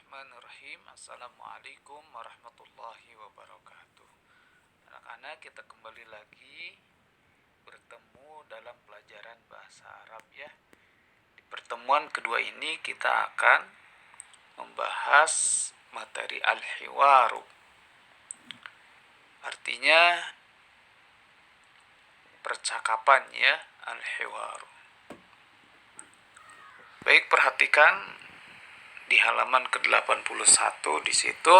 Bismillahirrahmanirrahim. Assalamualaikum warahmatullahi wabarakatuh. Anak-anak, kita kembali lagi bertemu dalam pelajaran bahasa Arab ya. Di pertemuan kedua ini kita akan membahas materi al-hiwaru. Artinya percakapan ya, al-hiwaru. Baik, perhatikan di halaman ke-81 di situ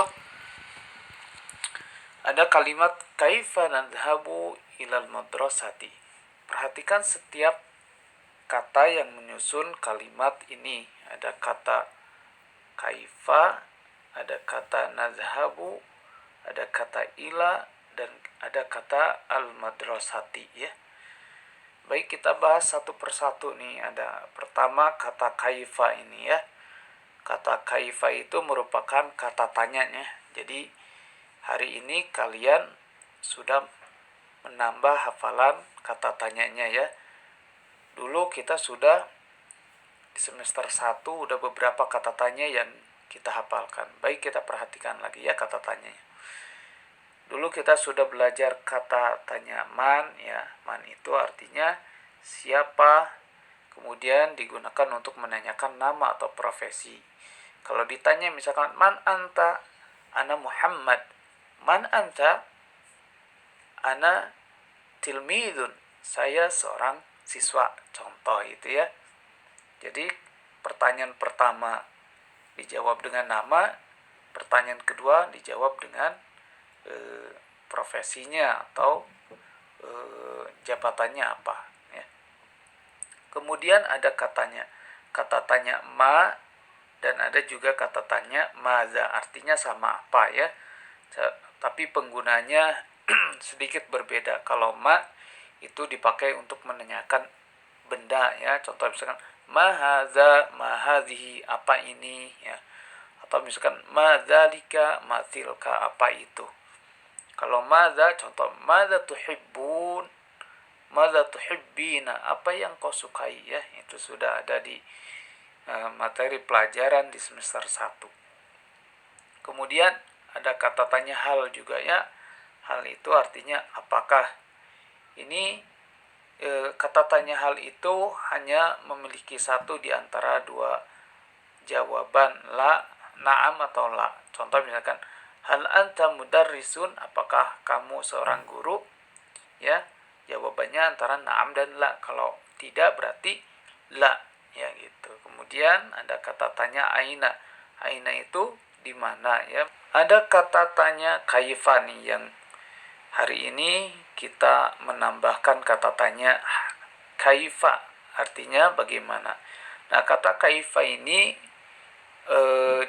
ada kalimat kaifa nadhhabu ilal madrasati. Perhatikan setiap kata yang menyusun kalimat ini. Ada kata kaifa, ada kata nadhhabu, ada kata ila, dan ada kata al-madrasati ya. Baik, kita bahas satu persatu nih. Ada pertama kata kaifa ini ya. Kata kaifa itu merupakan kata tanyanya. Jadi hari ini kalian sudah menambah hafalan kata tanyanya ya. Dulu kita sudah di semester 1 udah beberapa kata tanya yang kita hafalkan. Baik, kita perhatikan lagi ya kata tanyanya. Dulu kita sudah belajar kata tanya man ya. Man itu artinya siapa, kemudian digunakan untuk menanyakan nama atau profesi. Kalau ditanya misalkan man anta, ana Muhammad. Man anta, ana tilmidun, saya seorang siswa. Contoh itu ya. Jadi pertanyaan pertama dijawab dengan nama, pertanyaan kedua dijawab dengan profesinya atau jabatannya apa ya. Kemudian ada kata tanya ma, dan ada juga kata tanya maza, artinya sama apa ya, tapi penggunanya sedikit berbeda. Kalau ma itu dipakai untuk menanyakan benda ya, contoh misalkan mahaza, mahadhihi, apa ini ya, atau misalkan madzalika, matilka, apa itu. Kalau maza, contoh maza tuhibbun, maza tuhibbina, apa yang kau sukai ya, itu sudah ada di materi pelajaran di semester 1. Kemudian ada kata tanya hal juga ya. Hal itu artinya apakah. Ini kata tanya hal itu hanya memiliki satu di antara dua jawaban, la, na'am atau la. Contoh misalkan hal anta mudarrisun, apakah kamu seorang guru ya, jawabannya antara na'am dan la. Kalau tidak berarti la ya gitu. Kemudian ada kata tanya aina. Aina itu di mana ya. Ada kata tanya kaifa nih, yang hari ini kita menambahkan kata tanya kaifa, artinya bagaimana. Nah, kata kaifa ini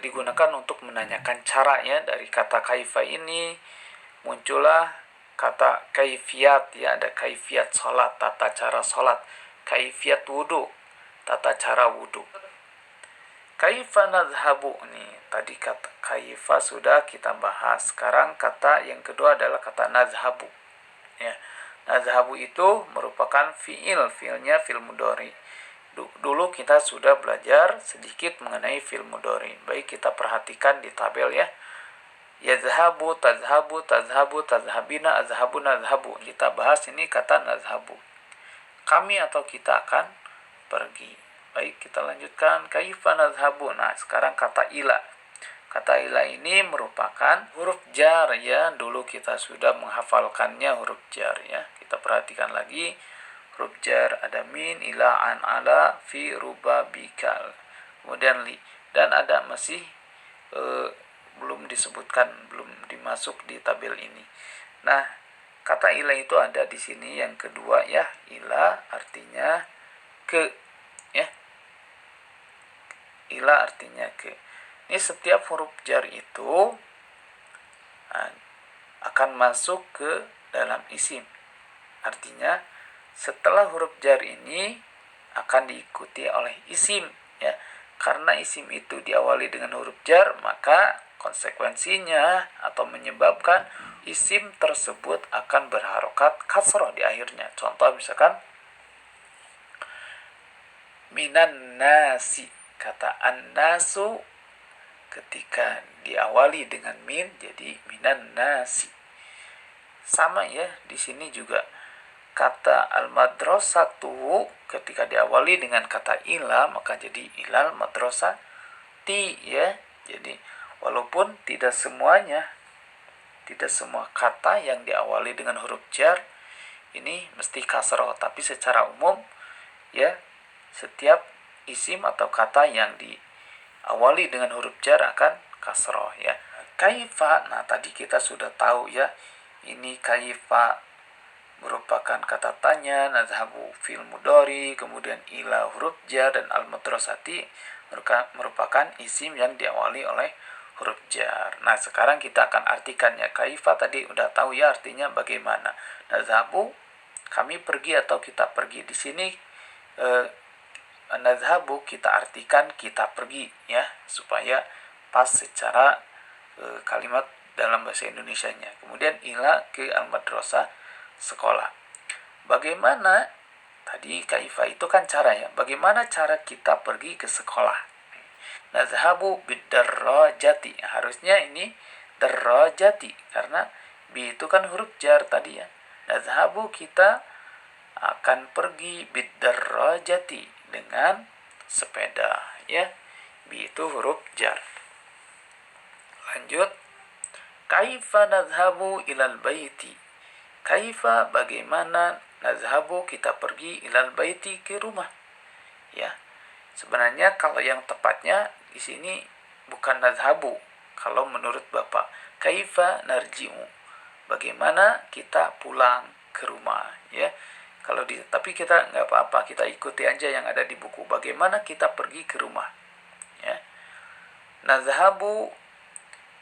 digunakan untuk menanyakan cara ya. Dari kata kaifa ini muncullah kata kaifiat ya. Ada kaifiat sholat, tata cara sholat. Kaifiat wudhu, tata cara wudhu. Kaifa nadhhabu nih, tadi kata kaifa sudah kita bahas. Sekarang kata yang kedua adalah kata nadhhabu ya. Nadhhabu itu merupakan fiilnya fiil mudhari. Dulu kita sudah belajar sedikit mengenai fiil mudhari. Baik, kita perhatikan di tabel ya. Yadhhabu, tadhhabu, tadhhabu, tadhhabina, adhhabu, nadhhabu. Kita bahas ini kata nadhhabu. Kami atau kita akan pergi. Baik, kita lanjutkan. Kaifa nadhhabu. Nah, sekarang kata ila. Kata ila ini merupakan huruf jar ya. Dulu kita sudah menghafalkannya huruf jar ya. Kita perhatikan lagi. Huruf jar ada min, ila, an, ala, fi, ruba, bikal. Kemudian li. Dan ada masih belum disebutkan, belum dimasuk di tabel ini. Nah, kata ila itu ada di sini yang kedua ya. Ila artinya ke ya. Ila artinya ke. Ini setiap huruf jar itu akan masuk ke dalam isim. Artinya setelah huruf jar ini akan diikuti oleh isim ya. Karena isim itu diawali dengan huruf jar, maka konsekuensinya atau menyebabkan isim tersebut akan berharokat kasroh di akhirnya. Contoh misalkan minan nasi, kata an-nasu ketika diawali dengan min jadi minan nasi. Sama ya, di sini juga kata al-madrasatu ketika diawali dengan kata ila maka jadi ilal madrasati ya. Jadi walaupun tidak semua kata yang diawali dengan huruf jar ini mesti kasroh, tapi secara umum ya setiap isim atau kata yang diawali dengan huruf jar akan kasroh ya. Kaifa, nah tadi kita sudah tahu ya, ini kaifa merupakan kata tanya, nazhabu fil mudhari, kemudian ila huruf jar, dan al-madrasati merupakan isim yang diawali oleh huruf jar. Nah sekarang kita akan artikannya. Kaifa tadi udah tahu ya artinya bagaimana. Nazhabu kami pergi atau kita pergi. Di sini nazhabu kita artikan kita pergi ya, supaya pas secara kalimat dalam bahasa Indonesianya. Kemudian ila ke al-madrasah, sekolah. Bagaimana tadi kaifa itu kan cara ya. Bagaimana cara kita pergi ke sekolah? Nazhabu bidarrajati. Harusnya ini darrajati karena bi itu kan huruf jar tadi ya. Nazhabu kita akan pergi bidarrajati dengan sepeda ya. Bi itu huruf jar. Lanjut. Kaifa nazhabu ilal baiti. Kaifa bagaimana nazhabu kita pergi ilal baiti ke rumah. Ya. Sebenarnya kalau yang tepatnya di sini bukan nazhabu. Kalau menurut Bapak, kaifa narji'u. Bagaimana kita pulang ke rumah ya. Tapi kita nggak apa-apa, kita ikuti aja yang ada di buku. Bagaimana kita pergi ke rumah ya. Nazhabu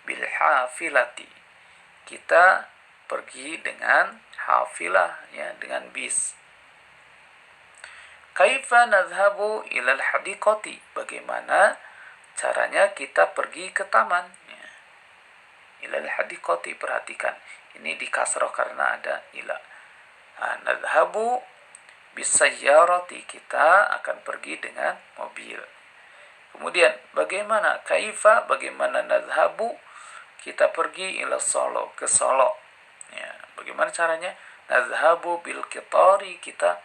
bil hafilati. Kita pergi dengan hafilah ya, dengan bis. Kaifa nazhabu ilal hadiqati. Bagaimana caranya kita pergi ke taman ya. Ilal hadiqati, perhatikan ini dikasroh karena ada ila. Nazhabu bisayyarati, kita akan pergi dengan mobil. Kemudian bagaimana kaifa, bagaimana nazhabu kita pergi ila Solo, ke Solo ya. Bagaimana caranya? Nazhabu bil qitari, kita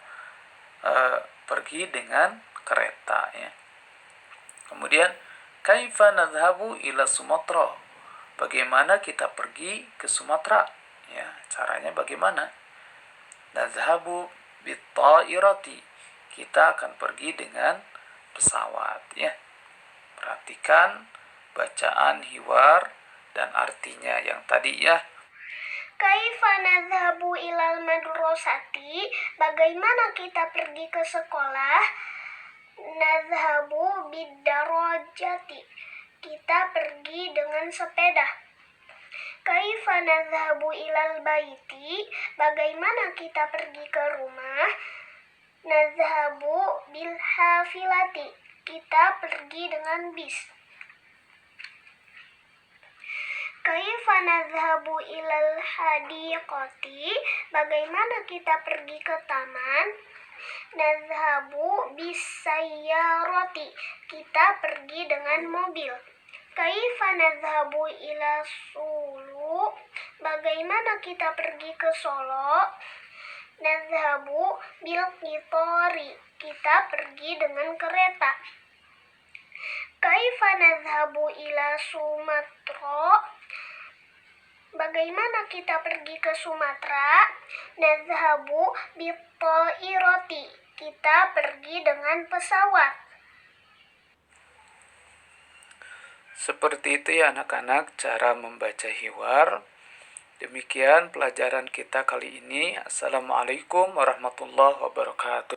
pergi dengan kereta ya. Kemudian kaifa nazhabu ila Sumatera, bagaimana kita pergi ke Sumatera ya, caranya bagaimana? Nazhabu bit ta'irati, kita akan pergi dengan pesawat ya. Perhatikan bacaan hiwar dan artinya yang tadi ya. Kaifa nadhabu ilal madrasati, bagaimana kita pergi ke sekolah? Nadhabu bidarajati, kita pergi dengan sepeda. Kaifa nadhabu ilal baiti, bagaimana kita pergi ke rumah? Nadhabu bil hafilati, kita pergi dengan bis. Kaifa nadhabu ilal hadiqati, bagaimana kita pergi ke taman? Nadhabu bisayyarati, kita pergi dengan mobil. Kaifa nadhabu ila Sulu, bagaimana kita pergi ke Solo? Nadhabu bil qitari, kita pergi dengan kereta. Kaifa nadhabu ila Sumatera, bagaimana kita pergi ke Sumatera? Nadhabu bit-ta'irati, kita pergi dengan pesawat. Seperti itu ya anak-anak cara membaca hiwar. Demikian pelajaran kita kali ini. Assalamualaikum warahmatullahi wabarakatuh.